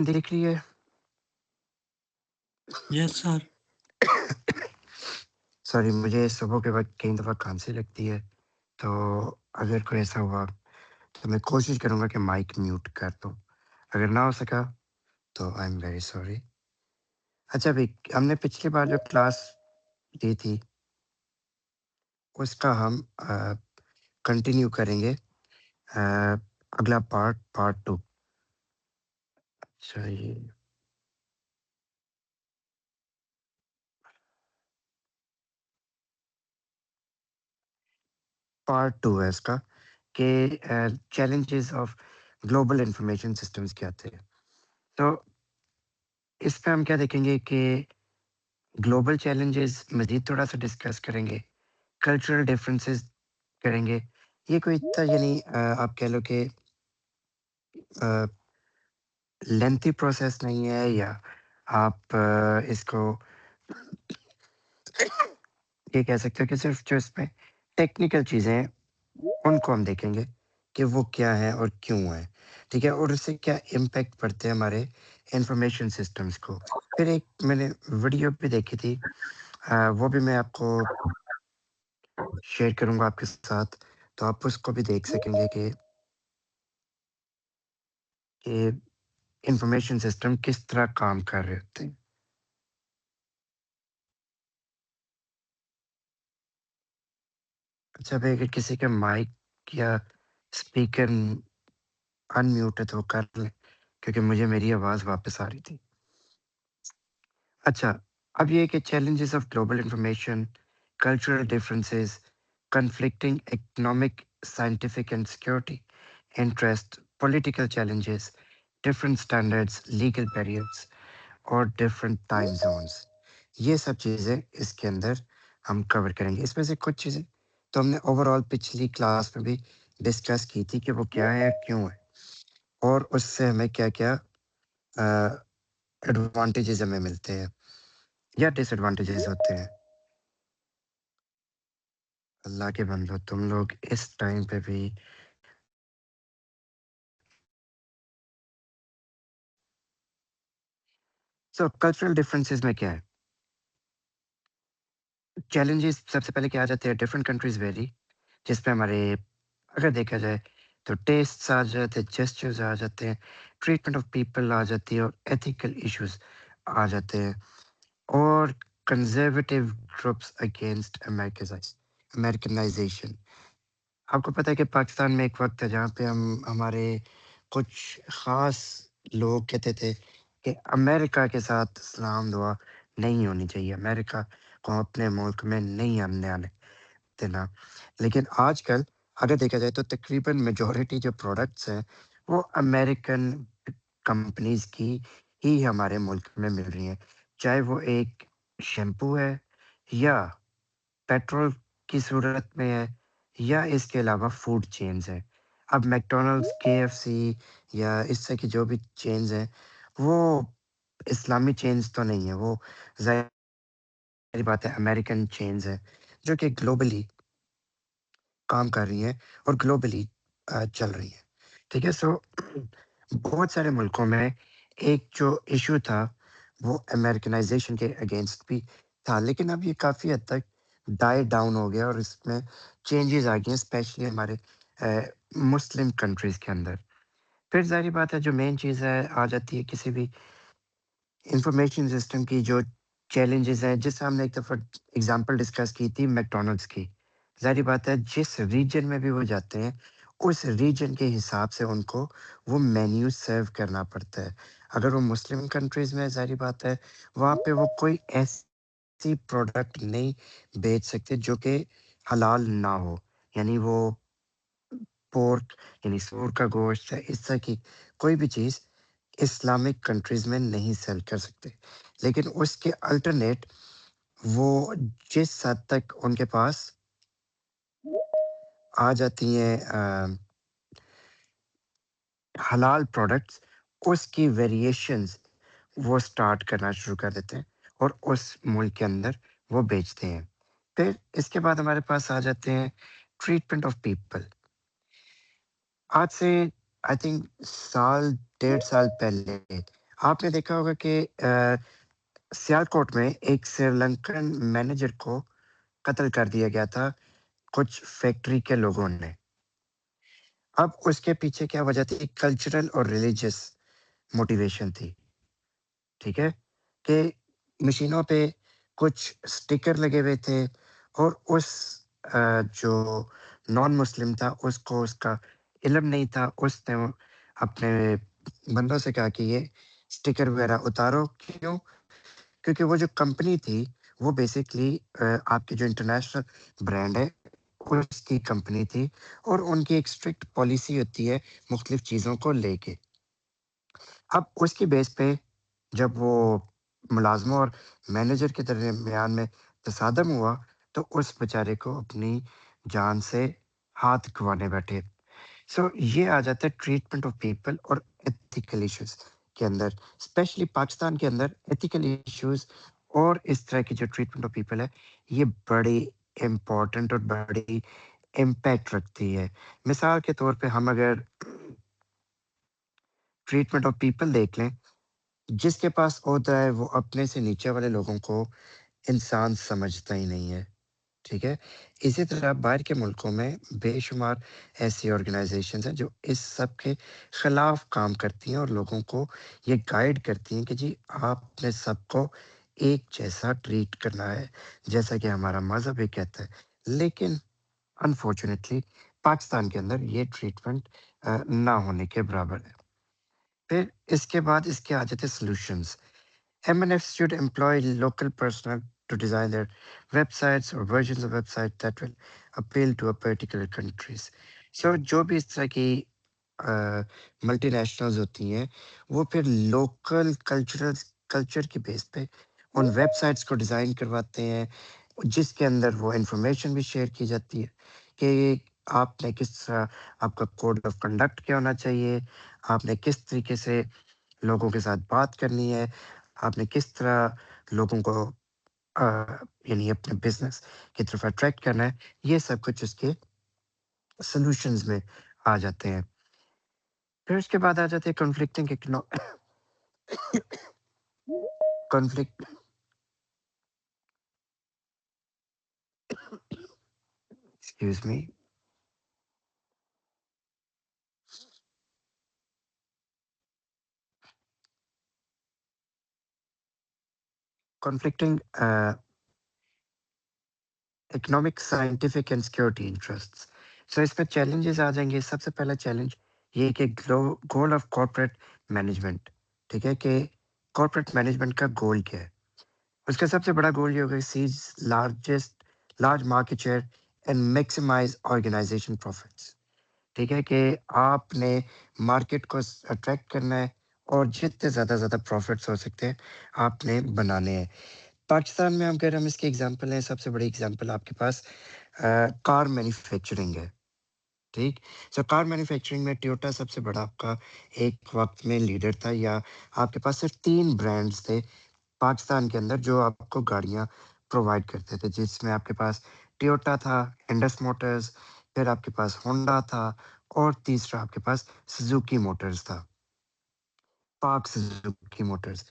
دیکھ رہی ہے؟ یس سر. سوری، مجھے صبح کے وقت کئی دفعہ کھانسی لگتی ہے، تو اگر کوئی ایسا ہوا تو میں کوشش کروں گا کہ مائک میوٹ کر دوں، اگر نہ ہو سکا تو آئی ایم ویری سوری۔ اچھا بھائی، ہم نے پچھلی بار جو کلاس دی تھی اس کا ہم کنٹینیو کریں گے، اگلا پارٹ 2۔ اچھا، یہ پارٹ 2 ہے اس کا، کہ challenges of global information systems کیا تھے۔ تو اس پہ ہم کیا دیکھیں گے کہ گلوبل چیلنجز مزید تھوڑا سا ڈسکس کریں گے، کلچرل ڈفرینسز کریں گے۔ یہ کوئی اتنا یعنی آپ کہہ لو کہ لینتھی پروسیس نہیں ہے، یا آپ اس کو یہ کہہ سکتے ہو کہ صرف جو اس میں ٹیکنیکل چیزیں ہیں ان کو ہم دیکھیں گے کہ وہ کیا ہے اور کیوں ہے، ٹھیک ہے، اور اس سے کیا امپیکٹ پڑتے ہیں ہمارے انفارمیشن سسٹمز کو۔ پھر ایک میں نے ویڈیو بھی دیکھی تھی، وہ بھی میں آپ کو شیئر کروں گا آپ کے ساتھ، تو آپ اس کو بھی دیکھ سکیں گے کہ انفارمیشن سسٹم کس طرح کام کر رہے ہوتے ہیں۔ اچھا بھائی، اگر کسی کا مائک یا اسپیکر ان میوٹ ہے تو وہ کر لیں، کیونکہ مجھے میری آواز واپس آ رہی تھی۔ اچھا، اب یہ کہ challenges of global information, cultural differences, conflicting economic, scientific and security interest, political challenges, different standards, legal barriers اور ڈفرینٹ ٹائم زونس، یہ سب چیزیں اس کے اندر ہم کور کریں گے۔ اس میں سے کچھ چیزیں تو ہم نے اوور آل پچھلی کلاس میں بھی ڈسکس کی تھی کہ وہ کیا ہے، کیوں ہے، اور اس سے ہمیں کیا کیا ایڈوانٹیجز ہمیں ملتے ہیں یا ڈس ایڈوانٹیجز ہوتے ہیں۔ اللہ کے بندو، تم لوگ اس ٹائم پہ بھی کلچرل ڈفرینسز میں کیا ہے؟ چیلنجز سب سے پہلے کیا آ جاتے ہیں، ڈفرینٹ کنٹریز ویری، جس پہ ہمارے اگر دیکھا جائے تو ٹیسٹ آ جاتے ہیں، جسچرز آ جاتے ہیں، ٹریٹمنٹ آف پیپل آ جاتی ہے، اور ایتھیکل ایشوز آ جاتے ہیں، اور کنزرویٹیو گروپس اگینسٹ امریکنائزیشن۔ آپ کو پتہ ہے کہ پاکستان میں ایک وقت تھا جہاں پہ ہمارے کچھ خاص لوگ کہتے تھے کہ امریکہ کے ساتھ سلام دعا نہیں ہونی چاہیے، امریکہ کو اپنے ملک میں نہیں آنے دینا۔ لیکن آج کل اگر دیکھا جائے تو تقریباً میجورٹی جو پروڈکٹس ہیں وہ امریکن کمپنیز کی ہی ہمارے ملک میں مل رہی ہیں، چاہے وہ ایک شیمپو ہے، یا پیٹرول کی صورت میں ہے، یا اس کے علاوہ فوڈ چینز ہیں۔ اب میکڈونلڈس، KFC یا اس طرح کی جو بھی چینز ہیں، وہ اسلامی چینز تو نہیں ہیں، وہ ظاہر بات ہے امریکن چینز ہیں جو کہ گلوبلی کام کر رہی ہیں اور گلوبلی چل رہی ہیں، ٹھیک ہے۔ سو بہت سارے ملکوں میں ایک جو ایشو تھا وہ امریکنائزیشن کے اگینسٹ بھی تھا، لیکن اب یہ کافی حد تک ڈائی ڈاؤن ہو گیا اور اس میں چینجز آ گئی ہیں، اسپیشلی ہمارے مسلم کنٹریز کے اندر۔ پھر ظاہری بات ہے جو مین چیز ہے آ جاتی ہے کسی بھی انفارمیشن سسٹم کی جو چیلنجز ہیں، جس سے ہم نے ایک دفعہ اگزامپل ڈسکس کی تھی میکڈونلڈس کی۔ ظاہری بات ہے جس ریجن میں بھی وہ جاتے ہیں اس ریجن کے حساب سے ان کو وہ مینیو سرو کرنا پڑتا ہے۔ اگر وہ مسلم کنٹریز میں، ظاہری بات ہے وہاں پہ وہ کوئی ایسی پروڈکٹ نہیں بیچ سکتے جو کہ حلال نہ ہو، یعنی وہ پورک یعنی سور کا گوشت ہے، اس طرح کی کوئی بھی چیز اسلامک کنٹریز میں نہیں سیل کر سکتے۔ لیکن اس کے الٹرنیٹ وہ جس حد تک ان کے پاس آ جاتی ہیں حلال پروڈکٹس، اس کی ویریشنز وہ سٹارٹ کرنا شروع کر دیتے ہیں اور اس ملک کے اندر وہ بیچتے ہیں۔ پھر اس کے بعد ہمارے پاس آ جاتے ہیں ٹریٹمنٹ آف پیپل۔ آج سے آئی تھنک سال 1.5 سال پہلے آپ نے دیکھا ہوگا کہ سیالکوٹ میں ایک سری لنکن مینیجر کو قتل کر دیا گیا تھا کچھ فیکٹری کے لوگوں نے. اب اس کے پیچھے کیا وجہ تھی؟ کلچرل اور ریلیجس موٹیویشن تھی. ٹھیک ہے کہ مشینوں پہ کچھ اسٹیکر لگے ہوئے تھے اور اس جو نان مسلم تھا اس کو اس کا علم نہیں تھا. اس نے اپنے بندوں سے کہا کہ یہ اسٹیکر وغیرہ اتارو. کیوں؟ کیونکہ وہ جو کمپنی تھی وہ بیسکلی آپ کی جو انٹرنیشنل برانڈ ہے اس کی کمپنی تھی اور ان کی ایک اسٹرکٹ پالیسی ہوتی ہے مختلف چیزوں کو لے کے. اب اس کی بیس پہ جب وہ ملازموں اور مینیجر کے درمیان میں تصادم ہوا تو اس بیچارے کو اپنی جان سے ہاتھ گنوانے بیٹھے. سو یہ آ جاتا ہے ٹریٹمنٹ آف پیپل اور ایتھیکل ایشوز کے اندر. اسپیشلی پاکستان کے اندر ایتھیکل ایشوز اور اس طرح کی جو ٹریٹمنٹ آف پیپل ہے یہ بڑی امپورٹنٹ اور بڑی امپیکٹ رکھتی ہے. مثال کے طور پہ ہم اگر ٹریٹمنٹ آف پیپل دیکھ لیں، جس کے پاس عہدہ ہے وہ اپنے سے نیچے والے لوگوں کو انسان سمجھتا ہی نہیں ہے. ٹھیک ہے. اسی طرح باہر کے ملکوں میں بے شمار ایسی آرگنائزیشنز ہیں جو اس سب کے خلاف کام کرتی ہیں اور لوگوں کو یہ گائیڈ کرتی ہیں کہ جی آپ نے سب کو ایک جیسا ٹریٹ کرنا ہے جیسا کہ ہمارا مذہب یہ کہتا ہے. لیکن انفارچونیٹلی پاکستان کے اندر یہ ٹریٹمنٹ نہ ہونے کے برابر ہے. پھر اس کے بعد اس کے آ جاتے solutions. M&Fs should employ local personnel to design their websites or versions of websites that will appeal to a particular countries. So جو بھی اس طرح کی ملٹی نیشنلز ہوتی ہیں وہ پھر لوکل کلچر کی بیس پہ ان ویب سائٹس کو ڈیزائن کرواتے ہیں جس کے اندر وہ انفارمیشن بھی شیئر کی جاتی ہے کہ آپ نے کس طرح، آپ کا کوڈ آف کنڈکٹ کیا ہونا چاہیے، آپ نے کس طریقے سے لوگوں کے ساتھ بات کرنی ہے، آپ نے کس طرح لوگوں کو یعنی اپنے بزنس کی طرف اٹریکٹ کرنا ہے. یہ سب کچھ اس کے سولوشنز میں آ جاتے ہیں. پھر اس کے بعد آ جاتے ہیں conflicting conflict excuse me conflicting economic scientific and security interest. So اس میں چیلنجز آ جائیں گے. سب سے پہلا چیلنج یہ کہ گول آف کارپوریٹ مینجمنٹ. ٹھیک ہے کہ کارپوریٹ مینجمنٹ کا گول کیا ہے؟ اس کا سب سے بڑا گول یہ ہوگا seize large market share and maximise organisation profits. ٹھیک ہے کہ آپ نے مارکیٹ کو اٹریکٹ کرنا ہے اور جتنے زیادہ زیادہ پروفٹس ہو سکتے ہیں آپ نے بنانے ہیں. پاکستان میں اگر ہم اس کی ایگزامپل ہیں، سب سے بڑی ایگزامپل آپ کے پاس کار مینوفیکچرنگ ہے. ٹھیک. سو کار مینوفیکچرنگ میں ٹویوٹا سب سے بڑا آپ کا ایک وقت میں لیڈر تھا، یا آپ کے پاس صرف 3 برانڈز تھے پاکستان کے اندر جو آپ کو گاڑیاں پرووائڈ کرتے تھے، جس میں آپ کے پاس ٹویوٹا تھا، انڈس موٹرز، پھر آپ کے پاس ہونڈا تھا اور تیسرا آپ کے پاس سزوکی موٹرز تھا، پاک سزوکی موٹرز.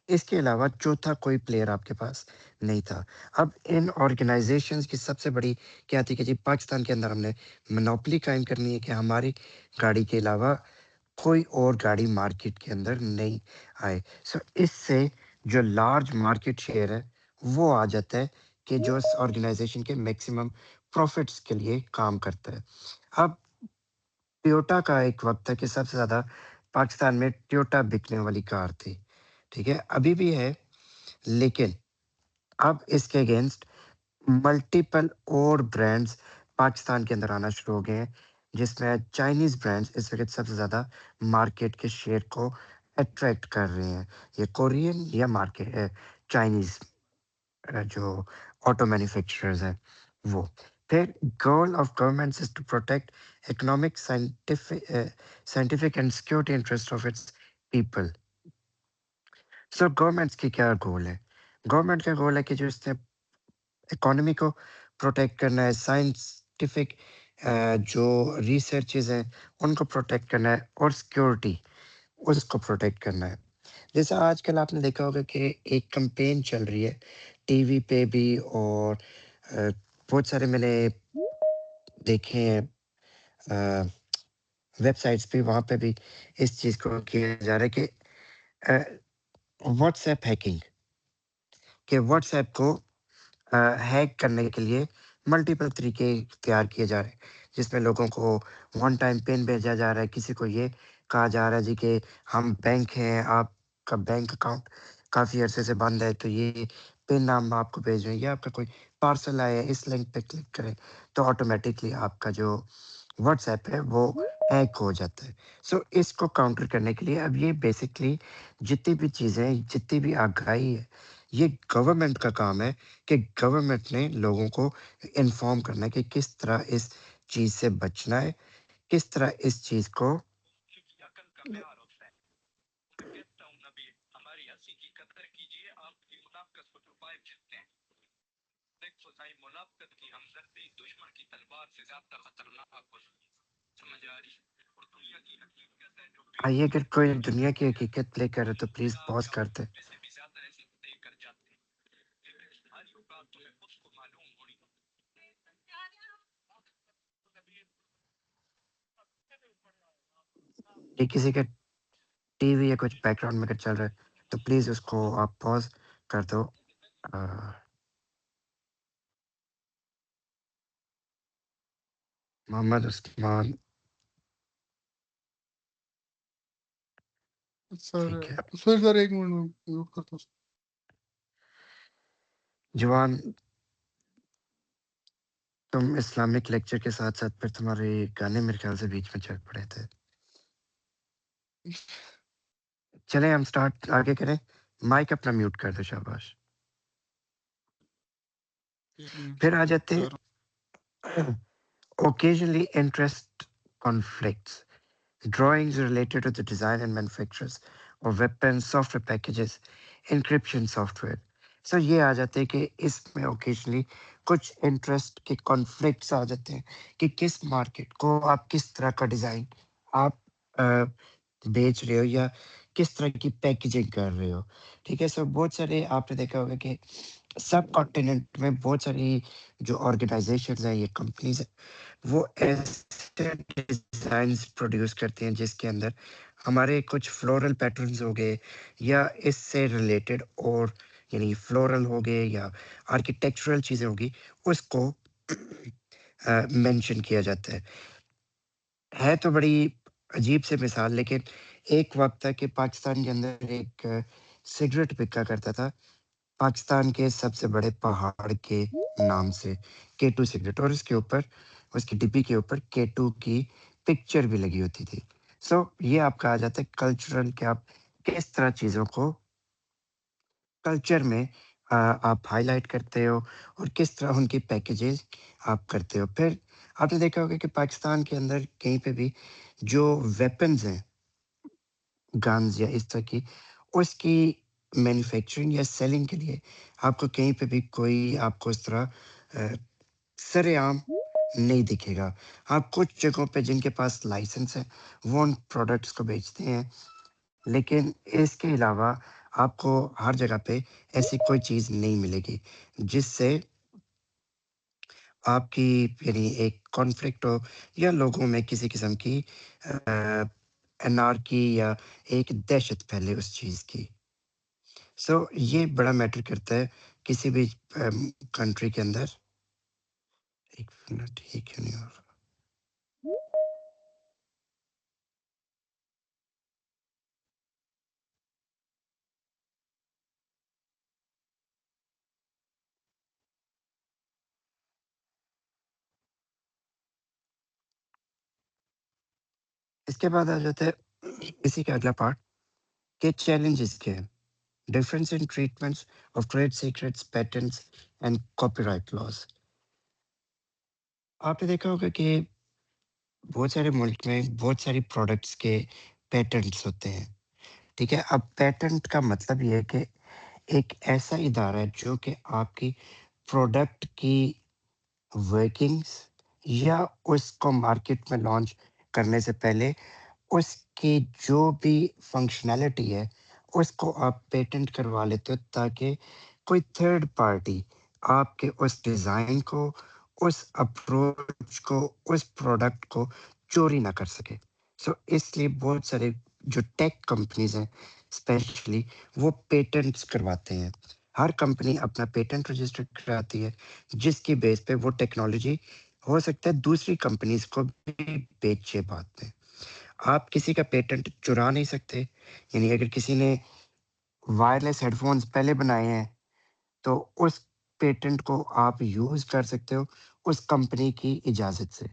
اس کے علاوہ چوتھا کوئی پلیئر آپ کے پاس نہیں تھا. اب ان آرگنائزیشنز کی سب سے بڑی کیا تھی کہ جی پاکستان کے اندر ہم نے منوپلی قائم کرنی ہے کہ ہماری گاڑی کے علاوہ کوئی اور گاڑی مارکیٹ کے اندر نہیں آئے. سو اس سے جو لارج مارکیٹ شیئر ہے وہ آ جاتا ہے کہ جو اس آرگنائزیشن کے میکسیمم پروفٹس کے لیے کام کرتا ہے. اب ٹویوٹا کا ایک وقت تھا کہ سب سے زیادہ پاکستان میں ٹویوٹا بکنے والی کار تھی. ٹھیک ہے، ابھی بھی ہے، لیکن اب اس کے اگینسٹ ملٹیپل اور برانڈز پاکستان کے اندر آنا شروع ہو گئے ہیں، جس میں چائنیز برانڈز اس وقت سب سے زیادہ مارکیٹ کے شیئر کو اٹریکٹ کر رہے ہیں. یہ کورین یا مارکیٹ چائنیز جو آٹو مینوفیکچررز ہیں وہ. پھر goal of government is to protect economic scientific and security interest of its people. So governments کی کیا گول ہے؟ گورنمنٹ کا گول ہے کہ جو اس نے اکانومی کو پروٹیکٹ کرنا ہے، سائنٹیفک جو ریسرچز ہیں ان کو پروٹیکٹ کرنا ہے اور سیکورٹی اس کو پروٹیکٹ کرنا ہے. جیسا آج کل آپ نے دیکھا ہوگا کہ ایک کمپین چل رہی ہے ٹی وی پہ بھی، اور بہت سارے میں نے دیکھے ہیں ویب سائٹس پہ، وہاں پہ بھی اس چیز کو کیا جا رہا ہے کہ واٹس ایپ ہیکنگ، کہ واٹس ایپ کو ہیک کرنے کے لیے ملٹیپل طریقے اختیار کیے جا رہے ہیں، جس میں لوگوں کو ون ٹائم پن بھیجا جا رہا ہے، کسی کو یہ کہا جا رہا ہے جی کہ ہم بینک ہیں، آپ کا بینک اکاؤنٹ کافی عرصے سے بند ہے، تو یہ پن ہم آپ کو بھیج رہے ہیں، یا آپ کا کوئی پارسل آیا ہے، اس لنک پہ کلک کریں تو آٹومیٹکلی آپ کا جو واٹس ایپ ہے وہ ہیک ہو جاتا ہے۔ سو اس کو کاؤنٹر کرنے کے لیے اب یہ بیسکلی جتنی بھی چیزیں، جتنی بھی آگاہی ہے، یہ گورنمنٹ کا کام ہے کہ گورنمنٹ نے لوگوں کو انفارم کرنا ہے کہ کس طرح اس چیز سے بچنا ہے، کس طرح اس چیز کو آئیے، اگر کوئی دنیا کی حقیقت پلے کرے تو پلیز پاز کرتے۔ یہ کسی کا ٹی وی یا کچھ بیک گراؤنڈ میں اگر چل رہا ہے تو پلیز اس کو آپ پاز کر دو۔ محمد عثمان، سر ٹھیک ہے سر ایک منٹ میں میوٹ کرتا ہوں۔ جوان، تم اسلامک لیکچر کے ساتھ ساتھ پھر تمہارے گانے میرے خیال سے بیچ میں چل پڑے تھے۔ چلیں ہم سٹارٹ آگے کریں، مائک اپنا میوٹ کر دو، شاباش۔ پھر آ جاتے occasionally interest conflicts, drawings related to the design and manufacturers of weapons, software packages, encryption software. So یہ آ جاتے ہیں کہ اس میں اوکیجنلی کچھ انٹرسٹ کے کانفلکٹس آ جاتے ہیں کہ کس مارکیٹ کو آپ کس طرح کا ڈیزائن آپ بیچ رہے ہو، یا کس طرح کی پیکیجنگ کر رہے ہو۔ ٹھیک ہے، سو بہت سارے آپ نے دیکھا ہوگا کہ سب کانٹیننٹ میں بہت ساری جو آرگنائزیشنز ہیں، یہ کمپنیز ہیں، وہ ایسے ڈیزائنز پروڈیوس کرتے ہیں جس کے اندر ہمارے کچھ فلورل پیٹرنز ہو گئے، یا اس سے ریلیٹڈ، اور یعنی فلورل ہو گئے یا آرکیٹیکچرل چیزیں ہوگی، اس کو مینشن کیا جاتا ہے تو بڑی عجیب سے مثال، لیکن ایک وقت تھا کہ پاکستان کے اندر ایک سگریٹ بکا کرتا تھا پاکستان کے سب سے بڑے پہاڑ کے نام سے، K2 سگریٹ، اور اس کے اوپر، اس کی ڈبی کے اوپر K2 کی پکچر بھی لگی ہوتی تھی۔ سو یہ آپ کا آ جاتا ہے کلچرل، کہ آپ کس طرح چیزوں کو کلچر میں آپ ہائی لائٹ کرتے ہو، اور کس طرح ان کی پیکیجز آپ کرتے ہو۔ پھر آپ نے دیکھا ہوگا کہ پاکستان کے اندر کہیں پہ بھی جو ویپنز ہیں، گنز یا اس طرح کی، اس کی مینوفیکچرنگ یا سیلنگ کے لیے آپ کو کہیں پہ بھی کوئی آپ کو اس طرح سر عام نہیں دکھے گا۔ آپ کچھ جگہوں پہ جن کے پاس لائسنس ہے وہ ان پروڈکٹس کو بیچتے ہیں، لیکن اس کے علاوہ آپ کو ہر جگہ پہ ایسی کوئی چیز نہیں ملے گی جس سے آپ کی یعنی ایک کانفلکٹ ہو، یا لوگوں میں کسی قسم کی انارکی یا ایک دہشت پھیلے اس چیز کی۔ سو یہ بڑا میٹر کرتا ہے کسی بھی کنٹری کے اندر۔ ایک منٹ، یہ کیوں نہیں ہو رہا؟ اس کے بعد آ جاتا ہے اسی کا اگلا پارٹ کہ چیلنجز کیا ہیں، difference in treatments of trade secrets, patents and copyright laws. آپ نے دیکھا ہوگا کہ بہت سارے ملک میں بہت ساری پروڈکٹس کے پیٹنٹس ہوتے ہیں۔ ٹھیک ہے، اب پیٹنٹ کا مطلب یہ ہے کہ ایک ایسا ادارہ ہے جو کہ آپ کی پروڈکٹ کی ورکنگز یا اس کو مارکیٹ میں لانچ کرنے سے پہلے اس کی جو بھی فنکشنالٹی ہے اس کو آپ پیٹنٹ کروا لیتے ہو تاکہ کوئی تھرڈ پارٹی آپ کے اس ڈیزائن کو، اس اپروچ کو، اس پروڈکٹ کو چوری نہ کر سکے۔ سو اس لیے بہت سارے جو ٹیک کمپنیز ہیں اسپیشلی وہ پیٹنٹس کرواتے ہیں۔ ہر کمپنی اپنا پیٹنٹ رجسٹر کراتی ہے جس کی بیس پہ وہ ٹیکنالوجی ہو سکتا ہے دوسری کمپنیز کو بھی بیچے بعد میں۔ آپ کسی کا پیٹنٹ چرا نہیں سکتے، یعنی اگر کسی نے وائرلیس ہیڈ فونز پہلے بنائے ہیں تو اس پیٹنٹ کو آپ یوز کر سکتے ہو اس کمپنی کی اجازت سے۔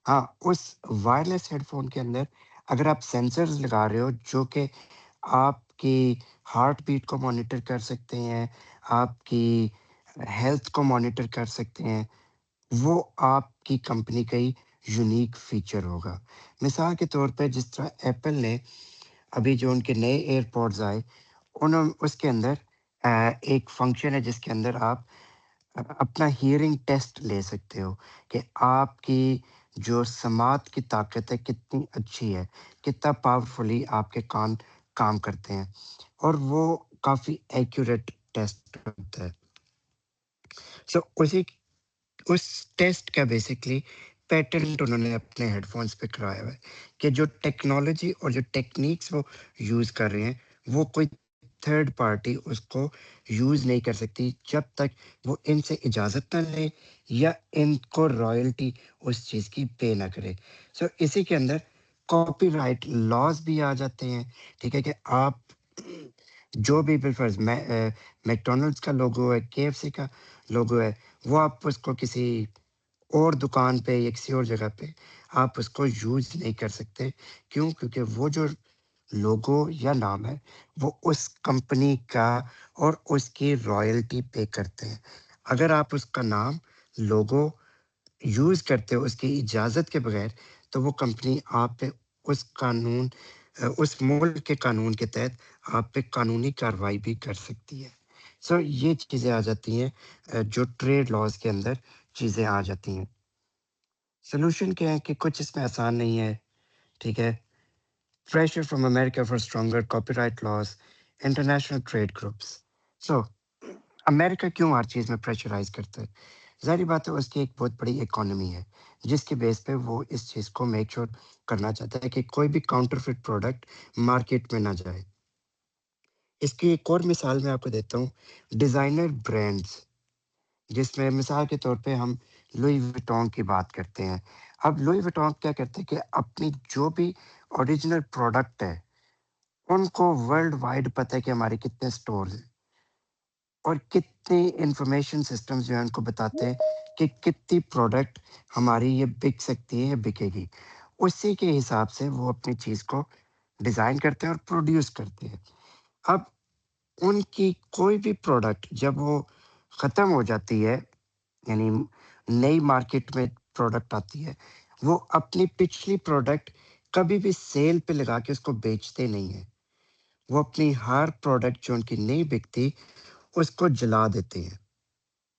ہاں، اس وائرلیس ہیڈ فون کے اندر اگر آپ سینسرز لگا رہے ہو جو کہ آپ کی ہارٹ بیٹ کو مانیٹر کر سکتے ہیں، آپ کی ہیلتھ کو مانیٹر کر سکتے ہیں، وہ آپ کی کمپنی کا ہی یونیک فیچر ہوگا۔ مثال کے طور پہ جس طرح ایپل نے ابھی جو ان کے نئے ایئر پوڈز آئے، اس کے اندر ایک فنکشن ہے جس کے اندر آپ اپنا ہیئرنگ ٹیسٹ لے سکتے ہو کہ آپ کی جو سماعت کی طاقت ہے کتنی اچھی ہے، کتنا پاورفلی آپ کے کان کام کرتے ہیں، اور وہ کافی ایکوریٹ ٹیسٹ ہوتا ہے۔ سو اس ٹیسٹ کا بیسکلی پیٹنٹ انہوں نے اپنے ہیڈ فونس پہ کرایا ہوا ہے کہ جو ٹیکنالوجی اور جو ٹیکنیکس وہ یوز کر رہے ہیں وہ کوئی تھرڈ پارٹی اس کو یوز نہیں کر سکتی جب تک وہ ان سے اجازت نہ لے یا ان کو رائلٹی اس چیز کی پے نہ کرے۔ سو اسی کے اندر کاپی رائٹ لاز بھی آ جاتے ہیں، ٹھیک ہے، کہ آپ جو بھی بالفرض میکڈونلڈس کا لوگو ہے، کے ایف سی کا لوگو ہے، وہ آپ اس کو کسی اور دکان پہ یا کسی اور جگہ پہ آپ اس کو یوز نہیں کر سکتے۔ کیوں؟ کیونکہ وہ جو لوگو یا نام ہے وہ اس کمپنی کا اور اس کی رائلٹی پے کرتے ہیں۔ اگر آپ اس کا نام، لوگو یوز کرتے ہو اس کی اجازت کے بغیر تو وہ کمپنی آپ پہ اس قانون، اس ملک کے قانون کے تحت آپ پہ قانونی کارروائی بھی کر سکتی ہے۔ سو یہ چیزیں آ جاتی ہیں جو ٹریڈ لاز کے اندر چیزیں آ جاتی ہیں۔ سلوشن کیا ہے کہ کچھ اس میں آسان نہیں ہے، ٹھیک ہے۔ Pressure from America for stronger copyright laws, international trade groups. So امریکہ کیوں ہر چیز میں پریشرائز کرتا ہے؟ ظاہری بات ہے اس کی ایک بہت بڑی اکانومی ہے جس کی بیس پہ وہ اس چیز کو میک شور کرنا چاہتا ہے کہ کوئی بھی کاؤنٹر فٹ پروڈکٹ مارکیٹ میں نہ جائے۔ اس کی ایک اور مثال میں آپ کو دیتا ہوں، ڈیزائنر برانڈز، جس میں مثال کے طور پہ ہم لوئی وٹون کی بات کرتے ہیں۔ اب لوئی وٹون کیا کرتے ہیں کہ اپنی جو بھی اوریجنل پروڈکٹ ہے ان کو ورلڈ وائڈ پتہ ہے کہ ہمارے کتنے سٹورز ہیں اور کتنی انفارمیشن سسٹمز جو ہیں ان کو بتاتے ہیں کہ کتنی پروڈکٹ ہماری یہ بک سکتی ہے یا بکے گی۔ اسی کے حساب سے وہ اپنی چیز کو ڈیزائن کرتے ہیں اور پروڈیوس کرتے ہیں۔ اب ان کی کوئی بھی پروڈکٹ جب وہ ختم ہو جاتی ہے، یعنی نئی مارکیٹ میں پروڈکٹ آتی ہے، وہ اپنی پچھلی پروڈکٹ کبھی بھی سیل پہ لگا کے اس کو بیچتے نہیں ہیں۔ وہ اپنی ہر پروڈکٹ جو ان کی نہیں بکتی اس کو جلا دیتے ہیں،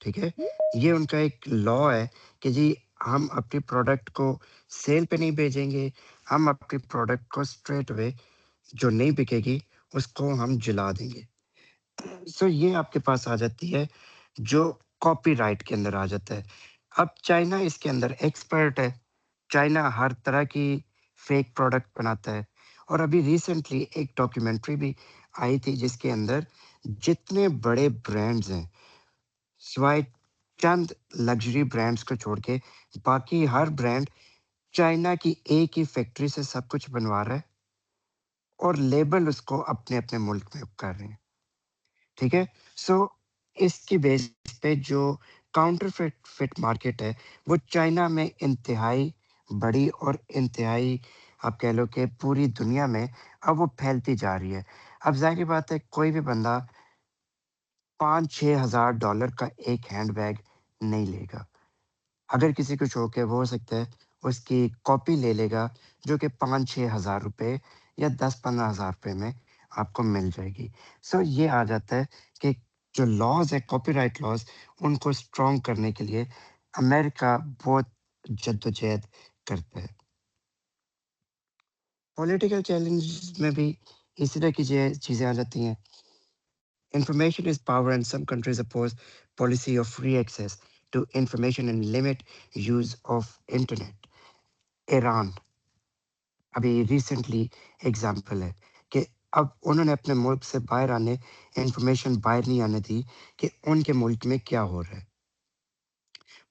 ٹھیک ہے۔ یہ ان کا ایک لا ہے کہ جی ہم اپنی پروڈکٹ کو سیل پہ نہیں بھیجیں گے، ہم اپنی پروڈکٹ کو اسٹریٹ اوے جو نہیں بکے گی اس کو ہم جلا دیں گے۔ سو یہ آپ کے پاس آ جاتی ہے جو کاپی رائٹ کے اندر آ جاتا ہے۔ اب چائنا اس کے اندر ایکسپرٹ ہے، چائنا ہر طرح کی فیک پروڈکٹ بناتا ہے، اور ابھی ریسنٹلی ایک ڈاکیومنٹری بھی آئی تھی جس کے اندر جتنے بڑے برانڈز ہیں سوائے چند لگژری برانڈز کو چھوڑ کے باقی ہر برانڈ چائنا کی ایک ہی فیکٹری سے سب کچھ بنوا رہا ہے اور لیبل اس کو اپنے اپنے ملک میں کر رہے ہیں، ٹھیک ہے۔ سو اس کی بیس پہ جو کاؤنٹر فٹ مارکیٹ ہے وہ چائنا میں انتہائی بڑی اور انتہائی آپ کہہ لو کہ پوری دنیا میں اب وہ پھیلتی جا رہی ہے۔ اب ظاہری بات ہے کوئی بھی بندہ 5-6 ہزار ڈالر کا ایک ہینڈ بیگ نہیں لے گا۔ اگر کسی کو شوق ہے وہ ہو سکتا ہے اس کی کاپی لے لے گا جو کہ 5-6 ہزار روپے یا 10-15 ہزار روپے میں آپ کو مل جائے گی۔ سو یہ آ جاتا ہے کہ جو لاز ہے کاپی رائٹ لاز ان کو اسٹرانگ کرنے کے لیے امریکہ بہت جدوجہد کرتا ہے۔ پولیٹیکل چیلنج میں بھی اسی طرح کی چیزیں آ جاتی ہیں. Information is power, and some countries oppose policy of free access to information and limit use of internet. Iran ابھی ریسنٹلی ایگزامپل ہے کہ اب انہوں نے اپنے ملک سے باہر آنے انفارمیشن باہر نہیں آنے دی کہ ان کے ملک میں کیا ہو رہا ہے،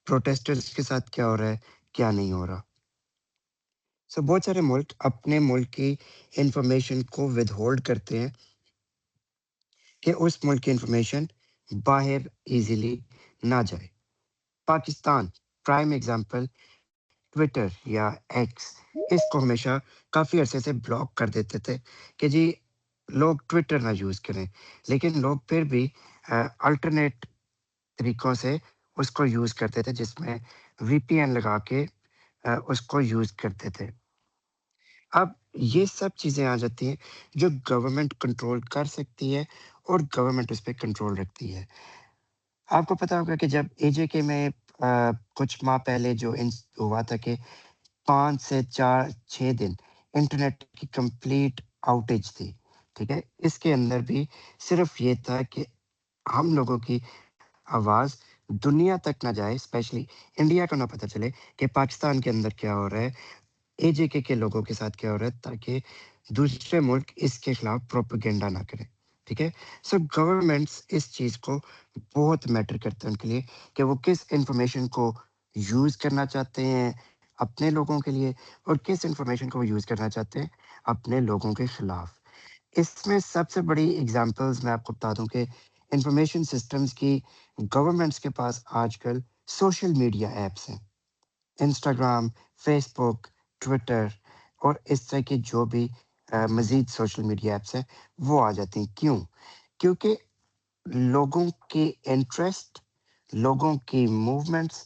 پروٹیسٹرز کے ساتھ کیا ہو رہا ہے، کیا نہیں ہو رہا. سو بہت سارے ملک اپنے ملک کی انفارمیشن کو ود ہولڈ کرتے ہیں کہ اس ملک کی انفارمیشن باہر ایزیلی نہ جائے. پاکستان پرائم ایگزامپل ٹویٹر یا ایکس، اس کو ہمیشہ کافی عرصے سے بلاک کر دیتے تھے کہ جی لوگ ٹویٹر نہ یوز کریں، لیکن لوگ پھر بھی الٹرنیٹ طریقوں سے اس کو یوز کرتے تھے، جس میں وی پی این لگا کے اس کو یوز کرتے تھے. اب یہ سب چیزیں آ جاتی ہیں جو گورنمنٹ کنٹرول کر سکتی ہے اور گورنمنٹ اس پہ کنٹرول رکھتی ہے. آپ کو پتا ہوگا کہ جب اے جے کے میں کچھ ماہ پہلے جو ہوا تھا کہ 5 سے 6 دن انٹرنیٹ کی کمپلیٹ آؤٹیج تھی، ٹھیک ہے، اس کے اندر بھی صرف یہ تھا کہ ہم لوگوں کی آواز دنیا تک نہ جائے، اسپیشلی انڈیا کو نہ پتہ چلے کہ پاکستان کے اندر کیا ہو رہا ہے، اے جے کے لوگوں کے ساتھ کیا ہو رہا ہے، تاکہ دوسرے ملک اس کے خلاف پروپیگنڈا نہ کریں. ٹھیک ہے. سو گورنمنٹس اس چیز کو بہت میٹر کرتے ہیں ان کے لیے کہ وہ کس انفارمیشن کو یوز کرنا چاہتے ہیں اپنے لوگوں کے لیے، اور کس انفارمیشن کو وہ یوز کرنا چاہتے ہیں اپنے لوگوں کے خلاف. اس میں سب سے بڑی اگزامپلز میں آپ کو بتا دوں کہ انفارمیشن سسٹمز کی گورنمنٹس کے پاس آج کل سوشل میڈیا ایپس ہیں، انسٹاگرام، فیس بک، ٹویٹر اور اس طرح کی جو بھی مزید سوشل میڈیا ایپس ہیں وہ آ جاتی ہیں. کیوں؟ کیونکہ لوگوں کی انٹرسٹ، لوگوں کی موومنٹس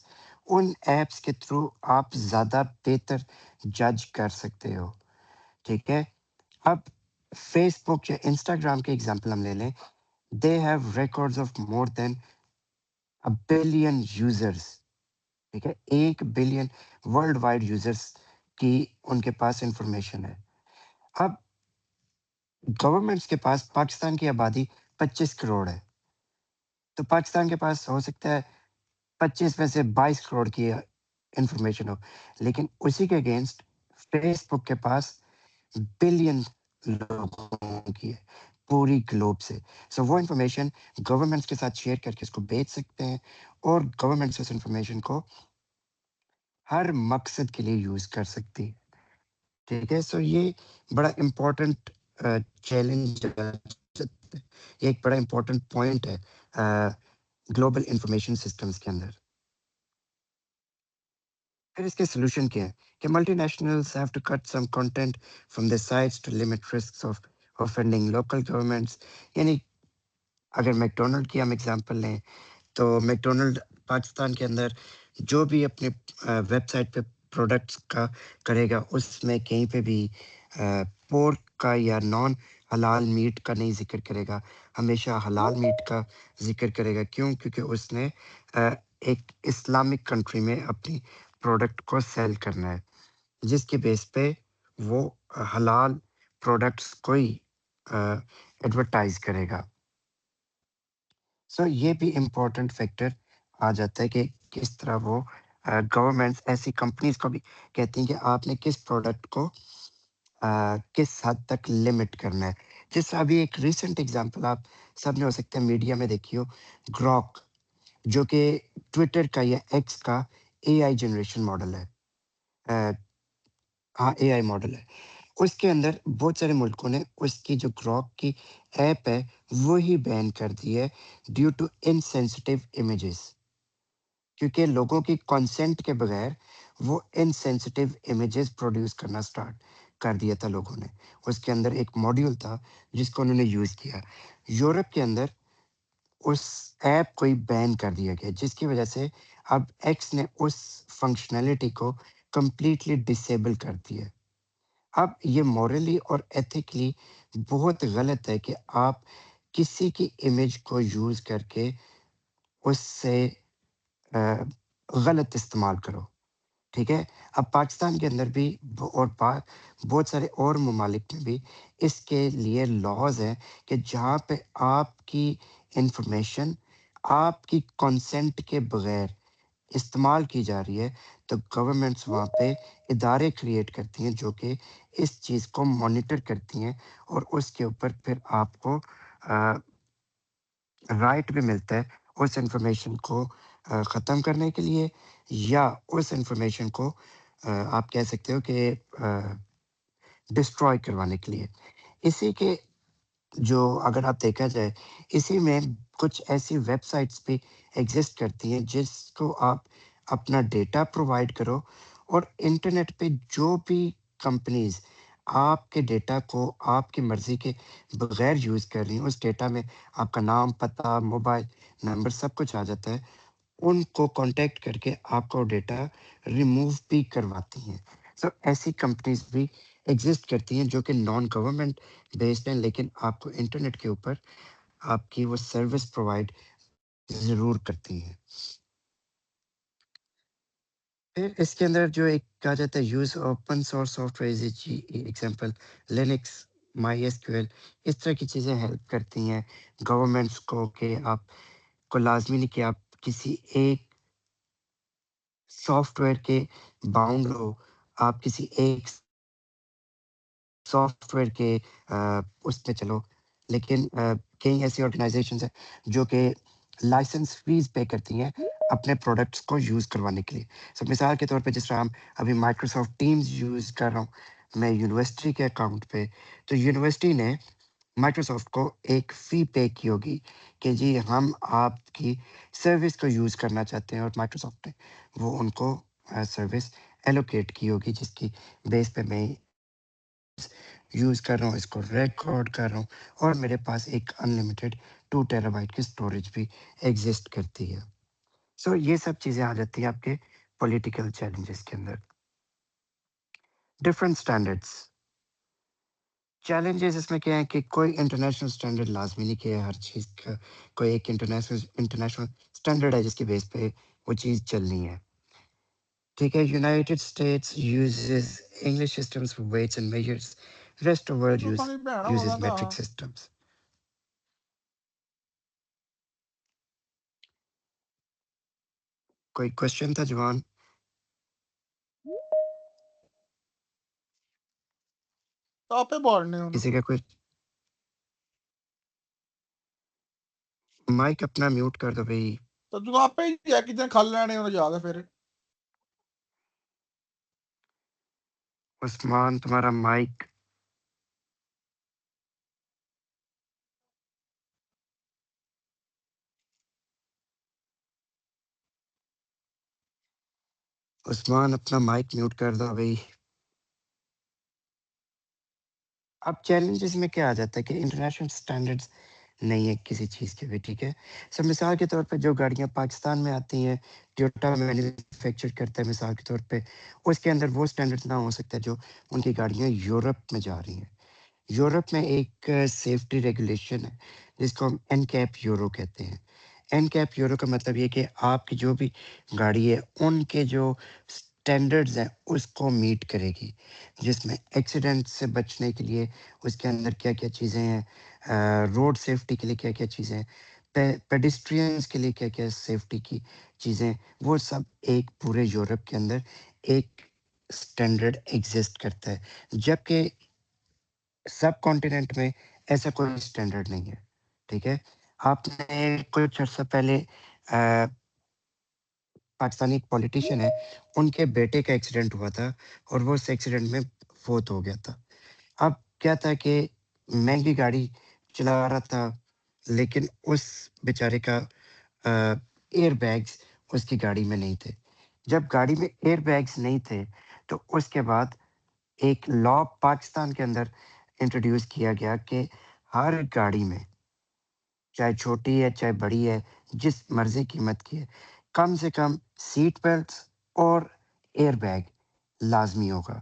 ان ایپس کے تھرو آپ زیادہ بہتر جج کر سکتے ہو. ٹھیک ہے. اب فیس بک یا انسٹاگرام کے ایگزامپل ہم لے لیں، they have records of more than a billion users. ٹھیک ہے، 1 بلین ورلڈ وائڈ یوزرس کی ان کے پاس انفارمیشن ہے. اب گورنمنٹس کے پاس پاکستان کی آبادی 25 کروڑ ہے، تو پاکستان کے پاس ہو سکتا ہے 25 میں سے 22 کروڑ کی انفارمیشن ہو، لیکن اسی کے اگینسٹ فیس بک کے پاس بلین لوگوں کی ہے پوری گلوب سے. سو وہ انفارمیشن گورنمنٹس کے ساتھ شیئر کر کے اس کو بیچ سکتے ہیں، اور گورنمنٹس اس انفارمیشن کو ہر مقصد کے لیے یوز کر سکتی ہے. ٹھیک ہے. سو یہ بڑا امپورٹنٹ چیلنج، یہ ایک بڑا امپورٹنٹ پوائنٹ ہے گلوبل انفارمیشن سسٹمز کے اندر. پھر اس کے سولوشن کیا ہے کہ multinationals have to cut some content from the sites to limit risks of offending local governments. یعنی اگر میکڈونلڈ کی ہم ایگزامپل لیں تو میکڈونلڈ پاکستان کے اندر جو بھی اپنے ویب سائٹ پہ پروڈکٹس کا کرے گا، اس میں کہیں پہ بھی پورک کا یا نان حلال میٹ کا نہیں ذکر کرے گا، ہمیشہ حلال میٹ کا ذکر کرے گا. کیوں؟ کیونکہ اس نے ایک اسلامک کنٹری میں اپنی پروڈکٹ کو سیل کرنا ہے، جس کے بیس پہ وہ حلال پروڈکٹس کو ہی ایڈورٹائز کرے گا. سو یہ بھی امپورٹنٹ فیکٹر آ جاتا ہے کہ کس طرح وہ گورنمنٹس ایسی کمپنیز کو بھی کہتی ہیں کہ آپ نے کس پروڈکٹ کو کس حد تک لمٹ کرنا ہے. جس طرح ابھی ایک ریسنٹ ایگزامپل آپ سب نے ہو سکتا ہے میڈیا میں دیکھی ہو، گراک، جو کہ ٹویٹر کا یا ایکس کا اے آئی جنریشن ماڈل ہے. ہاں، اے آئی ماڈل ہے. اس کے اندر بہت سارے ملکوں نے اس کی جو گراک کی ایپ ہے وہی بین کر دی ہے ڈیو ٹو انسینسٹیو امیجز، کیونکہ لوگوں کی کنسنٹ کے بغیر وہ انسینسٹیو امیجز پروڈیوس کرنا سٹارٹ کر دیا تھا لوگوں نے. اس کے اندر ایک ماڈیول تھا جس کو انہوں نے یوز کیا. یورپ کے اندر اس ایپ کو ہی بین کر دیا گیا، جس کی وجہ سے اب ایکس نے اس فنکشنلٹی کو کمپلیٹلی ڈسیبل کر دیا. اب یہ مورلی اور ایتھیکلی بہت غلط ہے کہ آپ کسی کی امیج کو یوز کر کے اس سے غلط استعمال کرو. ٹھیک ہے؟ اب پاکستان کے اندر بھی اور بہت سارے اور ممالک میں بھی اس کے لیے لاز ہیں کہ جہاں پہ آپ کی انفارمیشن آپ کی کنسنٹ کے بغیر استعمال کی جا رہی ہے، تو گورنمنٹس وہاں پہ ادارے کریٹ کرتی ہیں جو کہ اس چیز کو مانیٹر کرتی ہیں، اور اس کے اوپر پھر آپ کو رائٹ بھی ملتا ہے اس انفارمیشن کو ختم کرنے کے لیے، یا اس انفارمیشن کو آپ کہہ سکتے ہو کہ ڈسٹروائے کروانے کے لیے۔ اسی کے جو اگر آپ دیکھا جائے، اسی میں کچھ ایسی ویب سائٹس بھی ایگزسٹ کرتی ہیں جس کو آپ اپنا ڈیٹا پرووائڈ کرو، اور انٹرنیٹ پہ جو بھی کمپنیز آپ کے ڈیٹا کو آپ کی مرضی کے بغیر یوز کر رہی ہیں، اس ڈیٹا میں آپ کا نام، پتہ، موبائل نمبر سب کچھ آ جاتا ہے، ان کو کانٹیکٹ کر کے آپ کا ڈیٹا ریموو بھی کرواتی ہیں۔ سو ایسی کمپنیز بھی ایگزسٹ کرتی ہیں جو کہ نان گورنمنٹ بیسڈ ہیں، لیکن آپ کو انٹرنیٹ کے اوپر آپ کی وہ سروس پرووائڈ ضرور کرتی ہیں۔ پھر اس کے اندر جو ایک کہا جاتا ہے use open source software, example Linux, MySQL, اس طرح کی چیزیں ہیلپ کرتی ہیں گورنمنٹس کو کہ آپ کو لازمی نہیں کہ آپ کسی ایک سافٹ ویئر کے باؤنڈ ہو، آپ کسی ایک سافٹ ویئر کے اس پہ چلو، لیکن کئی ایسی آرگنائزیشنز ہیں جو کہ لائسنس فیس پے کرتی ہیں اپنے پروڈکٹس کو یوز کروانے کے لیے۔ سو مثال کے طور پہ جس طرح ہم ابھی مائکروسافٹ ٹیمز یوز کر رہا ہوں میں یونیورسٹی کے اکاؤنٹ پہ، تو یونیورسٹی نے مائکروسافٹ کو ایک فی پے کی ہوگی کہ جی ہم آپ کی سروس کو یوز کرنا چاہتے ہیں، اور مائکروسافٹ نے وہ ان کو سروس ایلوکیٹ کی ہوگی جس کی بیس پہ میں یوز کر رہا ہوں، اس کو ریکارڈ کر رہا ہوں، اور میرے پاس ایک انلمیٹڈ 2 TB کی اسٹوریج بھی ایگزسٹ کرتی ہے۔ سو یہ سب چیزیں آ جاتی ہیں آپ کے پولیٹیکل چیلنجز کے اندر۔ ڈفرینٹ اسٹینڈرڈس چیلنجز اس میں کیا ہے کہ کوئی انٹرنیشنل اسٹینڈرڈ لازمی نہیں کہ ہر چیز کا کوئی ایک انٹرنیشنل اسٹینڈرڈ ہے جس کی بیس پہ وہ چیز چلنی ہے۔ ٹھیک ہے، United States uses English systems for weights and measures, rest of world تو سانی بھੈਣਾ یوزز ہوਣਾ ਤਾਂ میٹرک سسٹمز۔ کوئی کوشچن تھا جوان؟ ਆਪੇ ਬਾੜਨੇ ਉਹਨੂੰ کسی کا کوئی مائک اپنا میوٹ کر دو بھائی۔ ਤਾਂ ਤੂੰ ਆਪੇ ਹੀ ਜਾ ਕਿਤੇ ਖਾ ਲੈਣੇ ਉਹਨੂੰ ਜਾ ਕੇ ਫਿਰ عثمان تمہارا مائک عثمان اپنا مائک میوٹ کر دو بھائی۔ اب چیلنجز میں کیا آ جاتا ہے کہ انٹرنیشنل سٹینڈرڈز نہیں ہے کسی چیز کے بھی، ٹھیک ہے۔ سب مثال کے طور پہ جو گاڑیاں پاکستان میں آتی ہیں، ٹویوٹا مینوفیکچر کرتا ہے مثال کے طور پہ، اس کے اندر وہ سٹینڈرڈ نہ ہو سکتا جو ان کی گاڑیاں یورپ میں جا رہی ہیں۔ یورپ میں ایک سیفٹی ریگولیشن ہے جس کو ہم این کیپ یورو کہتے ہیں۔ این کیپ یورو کا مطلب یہ کہ آپ کی جو بھی گاڑی ہے ان کے جو سٹینڈرڈز ہیں اس کو میٹ کرے گی، جس میں ایکسیڈنٹ سے بچنے کے لیے اس کے اندر کیا کیا چیزیں ہیں، روڈ سیفٹی کے لیے کیا کیا چیزیں ہیں، پیڈسٹرینز کے لیے کیا کیا سیفٹی کی چیزیں، وہ سب ایک پورے یورپ کے اندر ایک سٹینڈرڈ ایگزسٹ کرتا ہے، جبکہ سب کانٹیننٹ میں ایسا کوئی سٹینڈرڈ نہیں ہے، ٹھیک ہے۔ آپ نے کچھ عرصہ پہلے پاکستانی ایک پولیٹیشین ہے، ان کے بیٹے کا ایکسیڈنٹ ہوا تھا اور وہ اس ایکسیڈنٹ میں فوت ہو گیا تھا۔ اب کیا تھا کہ مہنگی گاڑی چلا رہا تھا، لیکن اس بیچارے کا ایئر بیگز اس کی گاڑی میں نہیں تھے۔ جب گاڑی میں ایئر بیگز نہیں تھے تو اس کے بعد ایک لا پاکستان کے اندر انٹروڈیوس کیا گیا کہ ہر گاڑی میں، چاہے چھوٹی ہے چاہے بڑی ہے، جس مرضی قیمت کی ہے، کم سے کم سیٹ بیلٹس اور ایئر بیگ لازمی ہوگا۔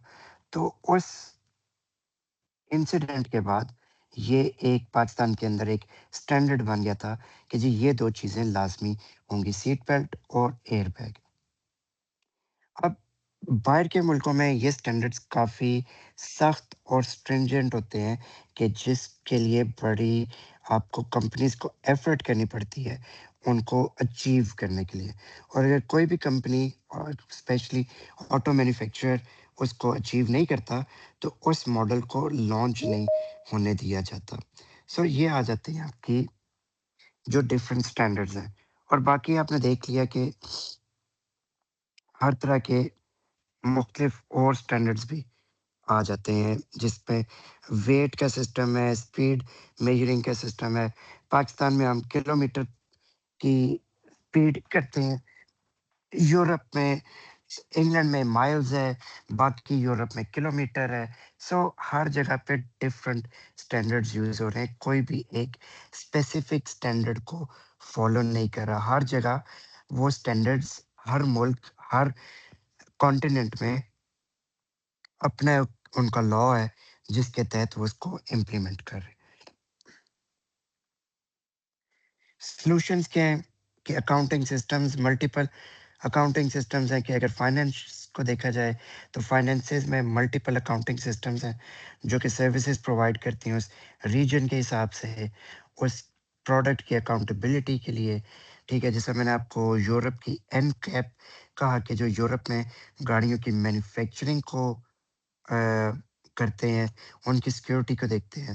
تو اس انسیڈنٹ کے بعد یہ ایک پاکستان کے اندر ایک سٹینڈرڈ بن گیا تھا کہ جی یہ دو چیزیں لازمی ہوں گی، سیٹ بیلٹ اور ایئر بیگ۔ اب باہر کے ملکوں میں یہ اسٹینڈرڈس کافی سخت اور اسٹرنجنٹ ہوتے ہیں کہ جس کے لیے بڑی آپ کو کمپنیز کو ایفرٹ کرنی پڑتی ہے ان کو اچیو کرنے کے لیے. اور اگر کوئی بھی کمپنی اور اسپیشلی آٹو مینوفیکچرر اس کو اچیو نہیں کرتا تو اس ماڈل کو لانچ نہیں ہونے دیا جاتا. سو یہ آ جاتے ہیں آپ کی جو ڈفرینٹ اسٹینڈرڈز ہیں. اور باقی آپ نے دیکھ لیا کہ ہر طرح کے مختلف اور اسٹینڈرڈز بھی آ جاتے ہیں جس پہ ویٹ کا سسٹم ہے، اسپیڈ میجرنگ کا سسٹم ہے. پاکستان میں ہم کلو میٹر کی اسپیڈ کرتے ہیں، یورپ میں انگلینڈ میں مائلز ہے، باقی یورپ میں کلو میٹر ہے. سو ہر جگہ پہ ڈفرینٹ اسٹینڈرڈز یوز ہو رہے ہیں، کوئی بھی ایک اسپیسیفک اسٹینڈرڈ کو فالو نہیں کر رہا. ہر جگہ وہ اسٹینڈرڈز، ہر ملک، ہر کانٹیننٹ میں اپنا ان کا لا ہے جس کے تحت وہ اس کو امپلیمنٹ کر رہے ہیں. سلوشنز کیا ہیں کہ accounting systems multiple accounting systems ہیں. کہ اگر فائنینس کو دیکھا جائے تو فائنینسز میں ملٹیپل اکاؤنٹنگ سسٹمز ہیں جو کہ سروسز پرووائڈ کرتی ہیں اس ریجن کے حساب سے، اس پروڈکٹ کی اکاؤنٹیبلٹی کے لیے. ٹھیک ہے، جیسے میں نے آپ کو یورپ کی این کیپ کہا کہ جو یورپ میں گاڑیوں کی مینوفیکچرنگ کو کرتے ہیں، ان کی سیکیورٹی کو دیکھتے ہیں.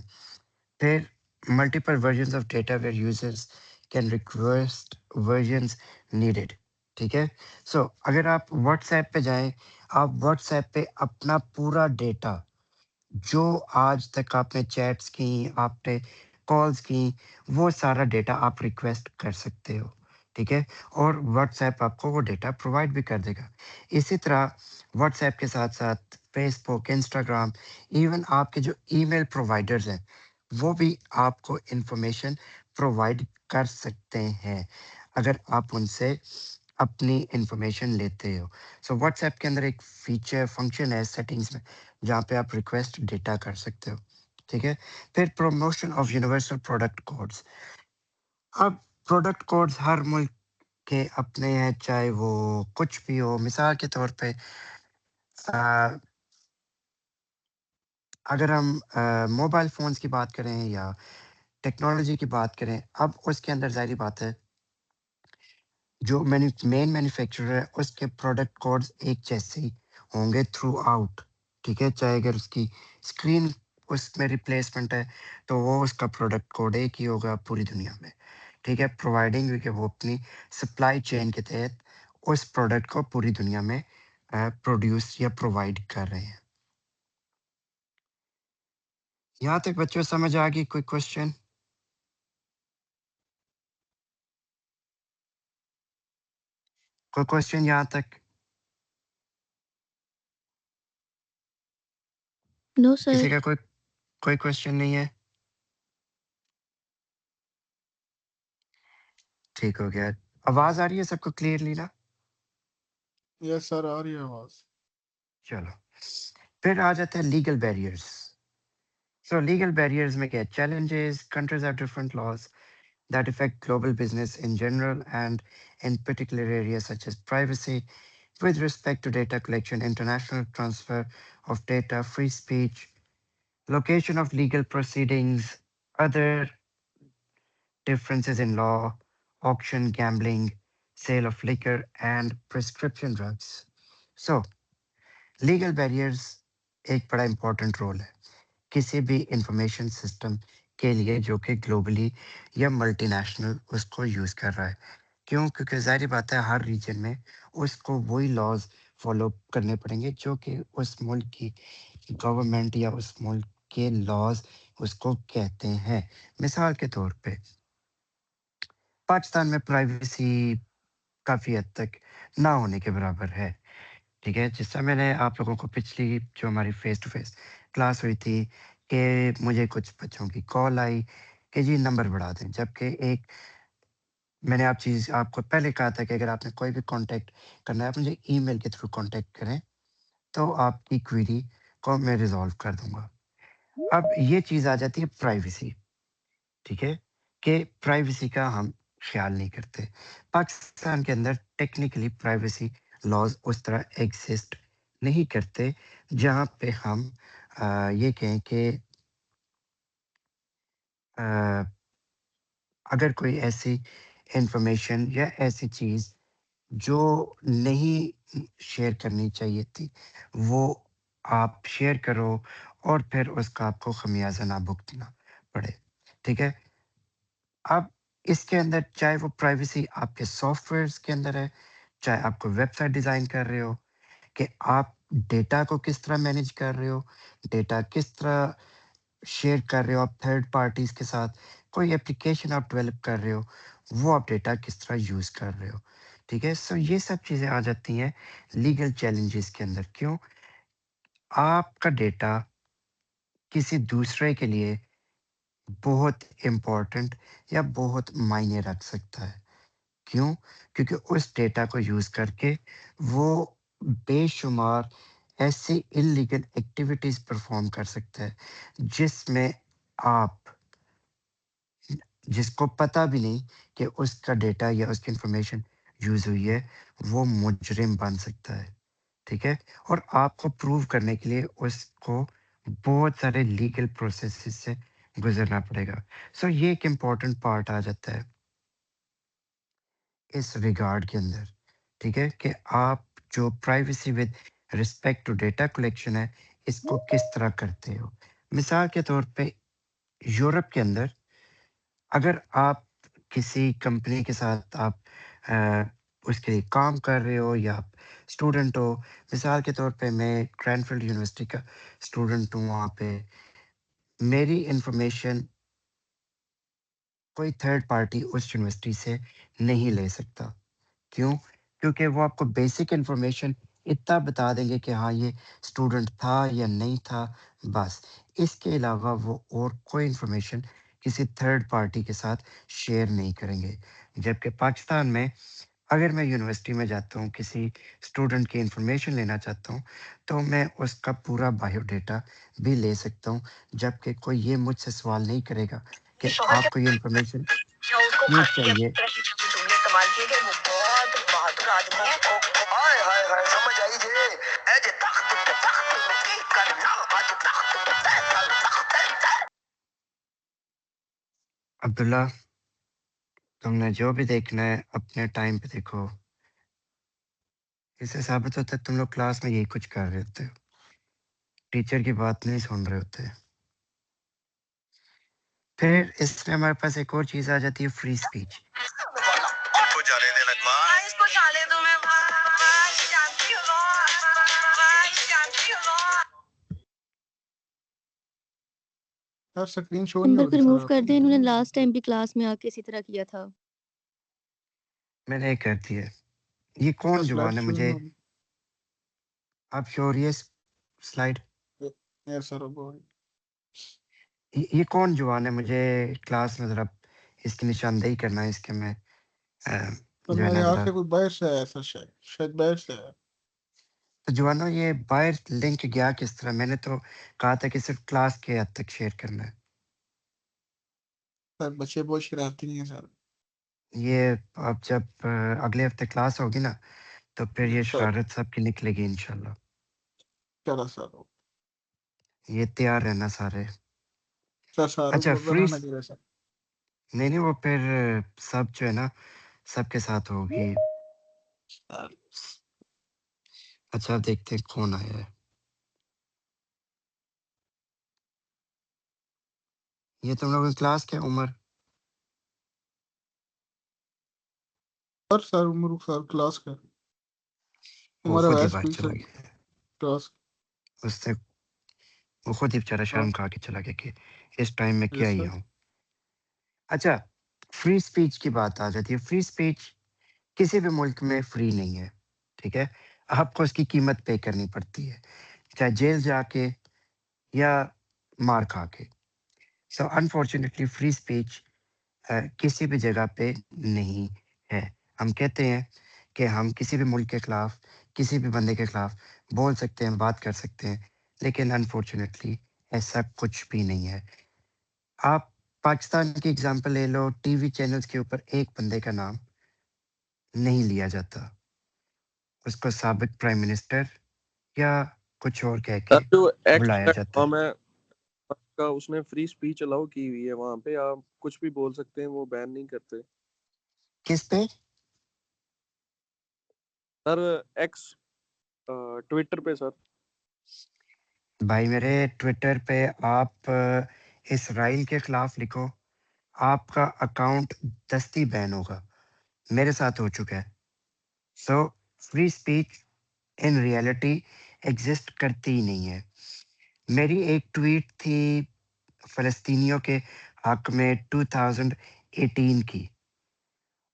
پھر multiple versions of data where users can request versions needed. ٹھیک ہے. سو اگر آپ واٹس ایپ پہ جائیں، آپ واٹس ایپ پہ اپنا پورا ڈیٹا جو آج تک آپ نے چیٹس کی، آپ نے کالز کی، وہ سارا ڈیٹا آپ ریکویسٹ کر سکتے ہو. ٹھیک ہے. اور واٹس ایپ آپ کو وہ ڈیٹا پرووائڈ بھی کر دے گا. اسی طرح واٹس ایپ کے ساتھ ساتھ فیس بک، انسٹاگرام، ایون آپ کے جو ای میل پرووائڈرز ہیں وہ بھی آپ کو انفارمیشن پرووائڈ کر سکتے ہیں اگر آپ ان سے اپنی انفارمیشن لیتے ہو. سو واٹس ایپ کے اندر ایک فیچر فنکشن ہے سیٹنگز میں جہاں پہ آپ ریکویسٹ ڈیٹا کر سکتے ہو. ٹھیک ہے. پھر promotion of universal product codes. اب پروڈکٹ کوڈز ہر ملک کے اپنے ہیں، چاہے وہ کچھ بھی ہو. مثال کے طور پہ اگر ہم موبائل فونز کی بات کریں یا ٹیکنالوجی کی بات کریں، اب اس کے اندر ظاہری بات ہے جو مین مینوفیکچرر ہے اس کے پروڈکٹ کوڈز ایک جیسے ہی ہوں گے تھرو آؤٹ. ٹھیک ہے. چاہے اگر اس کی اسکرین اس میں ریپلیسمنٹ ہے تو وہ اس کا پروڈکٹ کوڈ ایک ہی ہوگا پوری دنیا میں. ٹھیک ہے. پرووائڈنگ کہ وہ اپنی سپلائی چین کے تحت اس پروڈکٹ کو پوری دنیا میں پروڈیوس یا پرووائڈ کر رہے ہیں. یہاں تک بچوں سمجھ آ گئی؟ کوئی کوشچن؟ کوئی کوشچن یہاں تک؟ نو سر. کسی کا کوئی کوشچن نہیں ہے؟ ٹھیک ہو گیا. آواز آ رہی ہے سب کو کلیئرلی نا؟ یس سر، آ رہی ہے آواز. چلو پھر آ جاتے ہیں legal barriers. So legal barriers میں کیا challenges? Countries have different laws that affect global business in general and in particular areas such as privacy, with respect to data collection, international transfer of data, free speech, location of legal proceedings, other differences in law, auction, gambling, sale of liquor, and prescription drugs. So, legal barriers ایک بڑا important role ہے کسی بھی information system کے لیے جو کہ globally یا ملٹی نیشنل اس کو یوز کر رہا ہے. کیوں؟ کیونکہ ظاہری بات ہے ہر ریجن میں اس کو وہی لاز فالو کرنے پڑیں گے جو کہ اس ملک کی گورنمنٹ یا اس ملک کے لاز اس کو کہتے ہیں. مثال کے طور پہ پاکستان میں پرائیویسی کافی حد تک نہ ہونے کے برابر ہے. ٹھیک ہے. جس طرح میں نے آپ لوگوں کو پچھلی جو ہماری فیس ٹو فیس کلاس ہوئی تھی کہ مجھے کچھ بچوں کی کال آئی کہ جی نمبر بڑھا دیں، جبکہ ایک میں نے آپ کو پہلے کہا تھا کہ اگر آپ نے کوئی بھی کانٹیکٹ کرنا ہے آپ مجھے ای میل کے تھرو کانٹیکٹ کریں تو آپ کی کوئری کو میں ریزالو کر دوں گا. اب یہ چیز آ جاتی ہے پرائیویسی. ٹھیک ہے. کہ پرائیویسی کا ہم خیال نہیں کرتے. پاکستان کے اندر ٹیکنیکلی پرائیویسی لاز اس طرح ایگزسٹ نہیں کرتے جہاں پہ ہم یہ کہیں کہ اگر کوئی ایسی انفارمیشن یا ایسی چیز جو نہیں شیئر کرنی چاہیے تھی وہ آپ شیئر کرو اور پھر اس کا آپ کو خمیازہ نہ بھگتنا پڑے، ٹھیک ہے؟ اب اس کے اندر چاہے وہ پرائیویسی آپ کے سافٹ ویئرس کے اندر ہے، چاہے آپ کو ویب سائٹ ڈیزائن کر رہے ہو، کہ آپ ڈیٹا کو کس طرح مینیج کر رہے ہو، ڈیٹا کس طرح شیئر کر رہے ہو آپ تھرڈ پارٹیز کے ساتھ، کوئی اپلیکیشن آپ ڈیولپ کر رہے ہو، وہ آپ ڈیٹا کس طرح یوز کر رہے ہو، ٹھیک ہے؟ سو یہ سب چیزیں آ جاتی ہیں لیگل چیلنجز کے اندر. کیوں؟ آپ کا ڈیٹا کسی دوسرے کے لیے بہت امپورٹنٹ یا بہت معنی رکھ سکتا ہے. کیوں؟ کیونکہ اس ڈیٹا کو یوز کر کے وہ بے شمار ایسی انلیگل ایکٹیویٹیز پرفارم کر سکتا ہے جس میں آپ جس کو پتہ بھی نہیں کہ اس کا ڈیٹا یا اس کی انفارمیشن یوز ہوئی ہے، وہ مجرم بن سکتا ہے، ٹھیک ہے؟ اور آپ کو پروو کرنے کے لیے اس کو بہت سارے لیگل پروسیسز سے گزرنا پڑے گا. سو یہ ایک امپورٹنٹ پارٹ آ جاتا ہے اس ریگارڈ کے اندر، ٹھیک ہے؟ کہ آپ جو privacy with respect to data collection ہے اس کو کس طرح کرتے ہو. مثال کے طور پہ یورپ کے اندر اگر آپ کسی کمپنی کے ساتھ آپ اس کے لیے کام کر رہے ہو یا آپ اسٹوڈنٹ ہو، مثال کے طور پہ میں کرینفیلڈ یونیورسٹی کا اسٹوڈنٹ ہوں، وہاں پہ میری انفارمیشن کوئی تھرڈ پارٹی اس یونیورسٹی سے نہیں لے سکتا. کیوں؟ کیونکہ وہ آپ کو بیسک انفارمیشن اتنا بتا دیں گے کہ ہاں یہ اسٹوڈنٹ تھا یا نہیں تھا، بس. اس کے علاوہ وہ اور کوئی انفارمیشن کسی تھرڈ پارٹی کے ساتھ شیئر نہیں کریں گے. جبکہ پاکستان میں اگر میں یونیورسٹی میں جاتا ہوں کسی اسٹوڈنٹ کی انفارمیشن لینا چاہتا ہوں تو میں اس کا پورا بایو ڈیٹا بھی لے سکتا ہوں، جبکہ کوئی یہ مجھ سے سوال نہیں کرے گا کہ شوہر آپ کو یہ انفارمیشن کیا اس کو کیوں کھاتی ہے چاہیے. تم نے استعمال کیے کہ وہ بہت بہادر آدمی ہے. ہائے ہائے ہائے سمجھ آئی جے اے جے تخت تے تخت میں کی کرنا اج تخت تے کل تخت تے. عبداللہ، تم نے جو بھی دیکھنا ہے اپنے ٹائم پہ دیکھو. اس سے ثابت ہوتا ہے تم لوگ کلاس میں یہی کچھ کر رہے ہوتے ہو، ٹیچر کی بات نہیں سن رہے ہوتے. پھر اس میں ہمارے پاس ایک اور چیز آ جاتی ہے، فری اسپیچ. کو جانے دے نجما اس کو جانے دو میں جانتی ہوں. یار سکرین شو نہیں نمبر ہو کو رہی سر ریموو آپ کر کی. دیں، انہوں نے لاسٹ ٹائم بھی کلاس میں آ کے اسی طرح کیا تھا. میں نے کر دیا. یہ سر کون سلائڈ جوان ہے شو نہیں مجھے ہو رہی. آپ شو ہو رہی ہے سلائڈ؟ یار سر اب یہ کون جوان ہے مجھے کلاس میں ذرا اس کی نشاندہی کرنا ہے اس کے میں تو جو ہے میرے نا یہاں ذرا. سے کوئی باہر سے آیا سر، شاید باہر سے آیا. تو جوانوں یہ باہر لنک گیا کس طرح؟ میں نے تو کہا تھا کہ صرف کلاس کے حد تک شیئر کرنا ہے. سر بچے بہت شرارتی نہیں ہیں سر. یہ اب جب اگلے ہفتے کلاس ہوگی نا تو پھر یہ سر شرارت سب کی نکلے گی انشاءاللہ. چلا سر یہ تیار رہنا سارے. سر ساروں اچھا کو فری بنانا چاہیے سر. نہیں وہ پھر سب جو ہے نا سب کے ساتھ ہوگی. اچھا دیکھتے ہیں کون آیا ہے. یہ تم لوگوں کی کلاس کیا عمر؟ سر عمر سر کلاس کا وہ ہمارا خود ہی ویس باہر بھی چلا سر گیا. کلاس. اس سے وہ خود ہی بیچارہ ہاں شرم کھا کے چلا گیا کہ اس ٹائم میں کیا یس ہی سر. ہوں. اچھا فری اسپیچ کی بات آ جاتی ہے. فری اسپیچ کسی بھی ملک میں فری نہیں ہے، ٹھیک ہے؟ آپ کو اس کی قیمت پے کرنی پڑتی ہے، چاہے جیل جا کے یا مار کھا کے. سو انفارچونیٹلی فری اسپیچ کسی بھی جگہ پہ نہیں ہے. ہم کہتے ہیں کہ ہم کسی بھی ملک کے خلاف کسی بھی بندے کے خلاف بول سکتے ہیں، بات کر سکتے ہیں، لیکن انفارچونیٹلی ایسا کچھ بھی نہیں ہے. آپ پاکستان کی اگزامپل لے لو، ٹی وی چینلز کے اوپر ایک بندے کا نام نہیں لیا جاتا، اس کو سابق پرائم منسٹر یا کچھ اور کہہ سر کے جو ایکس بلایا پلیٹ جاتا ہے؟ فارم ہے کا اس نے فری سپیچ الاؤ کی ہوئی ہے، وہاں پہ آپ کچھ بھی بول سکتے ہیں، وہ بین نہیں کرتے کس پہ؟ سر ایکس ٹویٹر پہ سر بھائی میرے ٹویٹر پہ آپ اسرائیل کے خلاف لکھو، آپ کا اکاؤنٹ دستی بین ہوگا، میرے ساتھ ہو چکا ہے. So free speech in reality exist کرتی ہی نہیں ہے. میری ایک ٹویٹ تھی فلسطینیوں کے حق میں 2018 کی،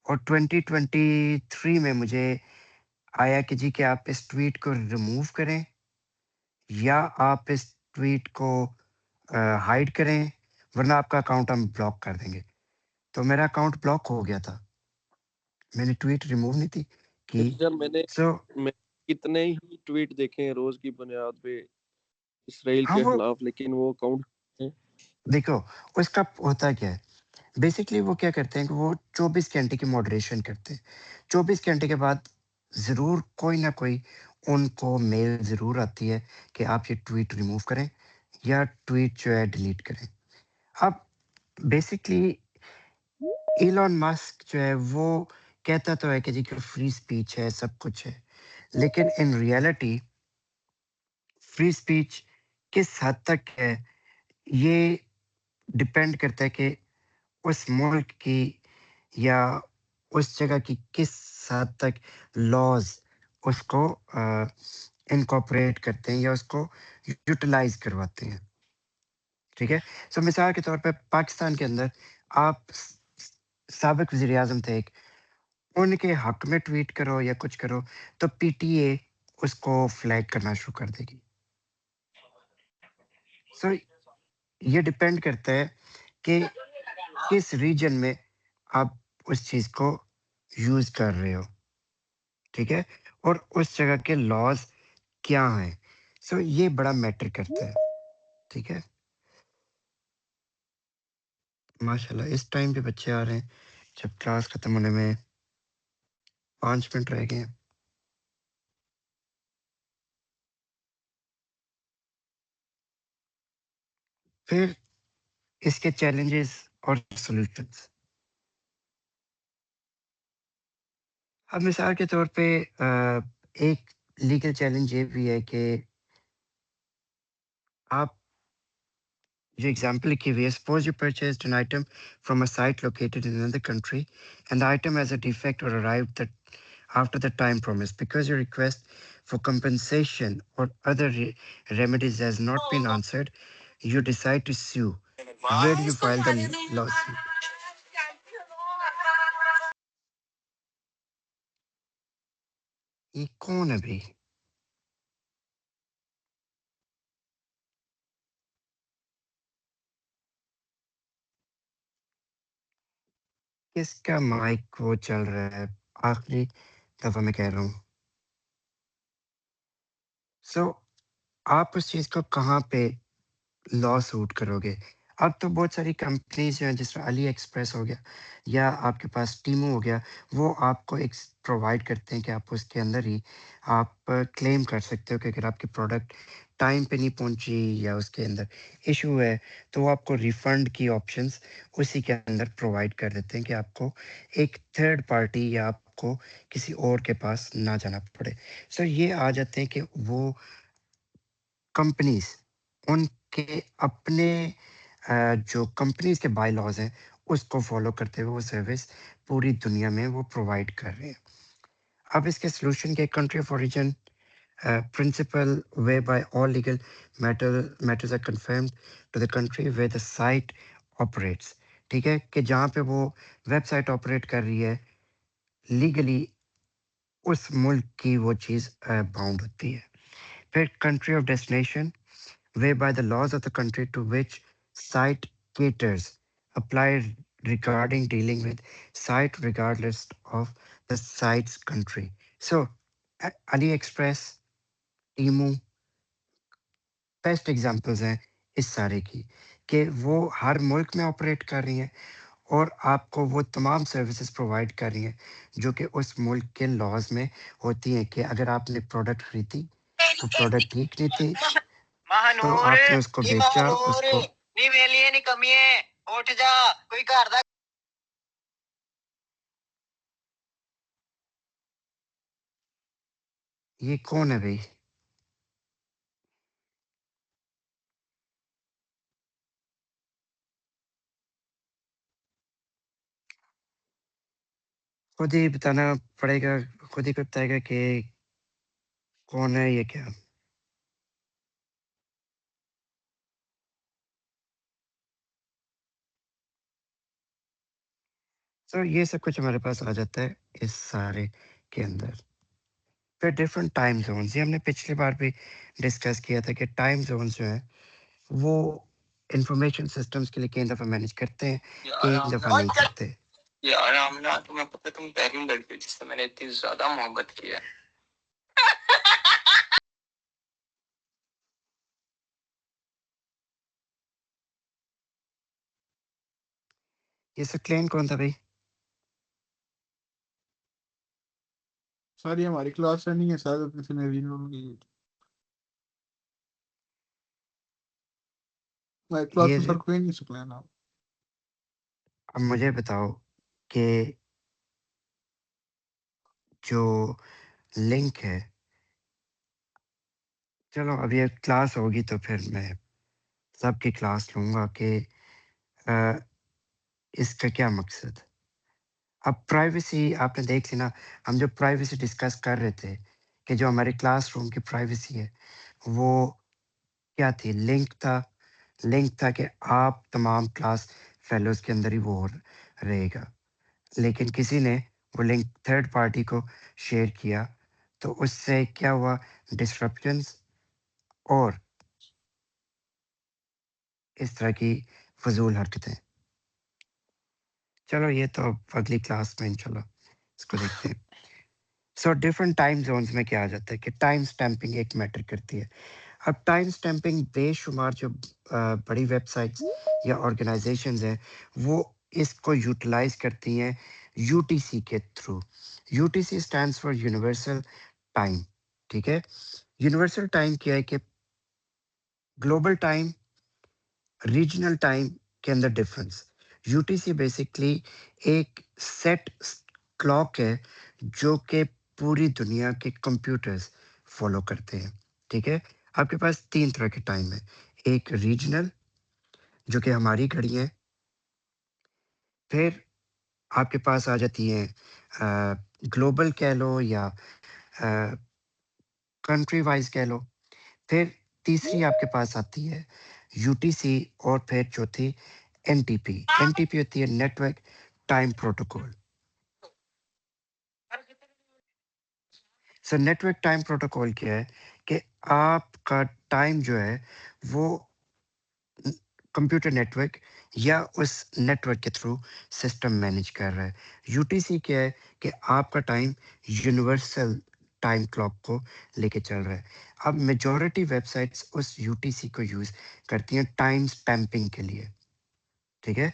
اور 2023 میں مجھے آیا کہ جی کہ آپ اس ٹویٹ کو ریموو کریں یا آپ اس ٹویٹ کو ہائڈ کریں، ورنہ آپ کا اکاؤنٹ ہم بلاک کر دیں گے. تو میرا اکاؤنٹ بلاک ہو گیا تھا، میں نے ٹویٹ ریموو نہیں تھی کی. سر میں سو کتنے ہی ٹویٹ دیکھے ہیں روز کی بنیاد پہ اسرائیل ہاں کے وہ خلاف، لیکن وہ اکاؤنٹ دیکھو اس کا ہوتا کیا ہے، بیسکلی وہ کیا کرتے ہیں کہ وہ 24 گھنٹے کی ماڈریشن کرتے ہیں. 24 گھنٹے کے بعد ضرور کوئی نہ کوئی ان کو میل ضرور آتی ہے کہ آپ یہ ٹویٹ ریموو کریں یا ٹویٹ جو ہے ڈیلیٹ کریں. اب بیسکلی ایلون مسک جو ہے وہ کہتا تو ہے کہ جی کہ فری اسپیچ ہے، سب کچھ ہے، لیکن ان ریئلٹی فری اسپیچ کس حد تک ہے یہ ڈپینڈ کرتا ہے کہ اس ملک کی یا اس جگہ کی کس حد تک لاز اس کو انکارپوریٹ کرتے ہیں یا اس کو یوٹیلائز کرواتے ہیں. ٹھیک ہے. سو مثال کے طور پہ پاکستان کے اندر آپ سابق وزیر اعظم تھے ایک، ان کے حق میں ٹویٹ کرو یا کچھ کرو تو پی ٹی اے اس کو فلیگ کرنا شروع کر دے گی. سو یہ ڈپینڈ کرتا ہے کہ کس ریجن میں آپ اس چیز کو یوز کر رہے ہو. ٹھیک ہے. اور اس جگہ کے لاز کیا ہیں. سو یہ بڑا میٹر کرتا ہے. ٹھیک ہے. ماشاء اللہ اس ٹائم پہ بچے آ رہے ہیں جب کلاس ختم ہونے میں 5 منٹ رہ گئے ہیں. پھر اس کے چیلنجز اور سولوشنس. اب مثال کے طور پہ ایک لیگل چیلنج یہ بھی ہے کہ آپ جو ایگزامپل لکھی ہوئی ہے، suppose you purchased an item from a site located in another country and the item has a defect or arrived after the time promised. Because your request for compensation or other remedies has not been answered, you decide to sue. Where do you file the lawsuit? یہ کون ہے بھائی؟ کس کا mic وہ چل رہا ہے؟ آخری دفعہ میں کہہ رہا ہوں. سو آپ اس چیز کو کہاں پہ لا سوٹ کرو گے؟ اب تو بہت ساری کمپنیز جو ہیں، جس طرح علی ایکسپریس ہو گیا یا آپ کے پاس ٹیمو ہو گیا، وہ آپ کو ایک پرووائڈ کرتے ہیں کہ آپ اس کے اندر ہی آپ کلیم کر سکتے ہو کہ اگر آپ کی پروڈکٹ ٹائم پہ نہیں پہنچی یا اس کے اندر ایشو ہے تو وہ آپ کو ریفنڈ کی آپشنس اسی کے اندر پرووائڈ کر دیتے ہیں کہ آپ کو ایک تھرڈ پارٹی یا آپ کو کسی اور کے پاس نہ جانا پڑے. سو یہ آ جاتے ہیں کہ وہ کمپنیز ان کے اپنے جو کمپنیز کے بائی لاز ہیں اس کو فالو کرتے ہوئے وہ سروس پوری دنیا میں وہ پرووائڈ کر رہے ہیں. اب اس کے سلوشن کے country of origin principle way by all legal matters are confirmed to the country way the site operates. ٹھیک ہے، کہ جہاں پہ وہ ویب سائٹ آپریٹ کر رہی ہے لیگلی اس ملک کی وہ چیز باؤنڈ ہوتی ہے. پھر country of destination whereby the laws of the country to which site caters apply regarding dealing with site regardless of the site's country. So, AliExpress, Temu, best examples ہیں اس سارے کی کہ وہ ہر ملک میں آپریٹ کر رہی ہیں اور آپ کو وہ تمام سروسز پرووائڈ کر رہی ہیں جو کہ اس ملک کے لاز میں ہوتی ہیں کہ اگر آپ نے پروڈکٹ خریدی تو پروڈکٹ ٹھیک نہیں تھی تو مہنور آپ نے اس کو نی بیچا اس مہنور کو نی ویلیے نی کمیے اٹھ جا کوئی گھر دا یہ کون ہے بھائی خود ہی بتانا پڑے گا خود ہی بتائے گا کہ کون ہے یہ کیا سو یہ سب کچھ ہمارے پاس آ جاتا ہے اس سارے کے اندر پھر ڈفرینٹ ٹائم زونز یہ ہم نے پچھلی بار بھی ڈسکس کیا تھا کہ ٹائم زونز جو ہیں وہ انفارمیشن سسٹمز کے لیے کئی دفعہ مینیج کرتے ہیں کئی دفعہ نہیں کرتے یار آمنہ تمہیں پتہ تم پہلی لڑکی ہو جس سے میں نے اتنی زیادہ محبت کی ہے یہ سکلین کون تھا بھائی سر یہ ہماری کلاس سے نہیں ہے سر اپنے سے میری کلاس یہ میں سر کوئی نہیں سکلا نا اب مجھے بتاؤ کہ جو لنک ہے چلو اب یہ کلاس ہوگی تو پھر میں سب کی کلاس لوں گا کہ اس کا کیا مقصد اب پرائیویسی آپ نے دیکھ لی نا ہم جو پرائیویسی ڈسکس کر رہے تھے کہ جو ہمارے کلاس روم کی پرائیویسی ہے وہ کیا تھی لنک تھا کہ آپ تمام کلاس فیلوز کے اندر ہی وہ رہے گا لیکن کسی نے وہ لنک تھرڈ پارٹی کو شیئر کیا تو اس سے کیا ہوا ڈسرپشنز اور اس طرح کی فضول حرکتیں چلو یہ تو اگلی کلاس میں انشاءاللہ اس کو دیکھتے ہیں سو ڈفرینٹ ٹائم زونز میں کیا آ جاتا ہے کہ ٹائم سٹیمپنگ ایک میٹر کرتی ہے اب ٹائم سٹیمپنگ بے شمار جو بڑی ویب سائٹس یا آرگنائزیشنز ہیں وہ اس کو یوٹیلائز کرتی ہیں یو ٹی سی کے through U T C stands for universal time ٹھیک ہے یونیورسل ٹائم کیا ہے کہ گلوبل ٹائم ریجنل ٹائم کے اندر difference U T C basically ایک سیٹ کلاک ہے جو کہ پوری دنیا کے کمپیوٹرز فالو کرتے ہیں ٹھیک ہے آپ کے پاس 3 طرح کے ٹائم ہے ایک ریجنل جو کہ ہماری گھڑی ہے پھر آپ کے پاس آ جاتی ہیں گلوبل کہہ لو یا کنٹری وائز کہہ لو پھر تیسری آپ کے پاس آتی ہے یو ٹی سی اور پھر چوتھی این ٹی پی ہوتی ہے نیٹورک ٹائم پروٹوکول سو نیٹورک ٹائم پروٹوکول کیا ہے کہ آپ کا ٹائم جو ہے وہ کمپیوٹر نیٹورک یا اس نیٹورک کے تھرو سسٹم مینیج کر رہا ہے یو ٹی سی کیا ہے کہ آپ کا ٹائم یونیورسل ٹائم کلاک کو لے کے چل رہا ہے اب majority web sites us you T سی کو یوز کرتی ہیں ٹائم سٹیمپنگ کے لیے ٹھیک ہے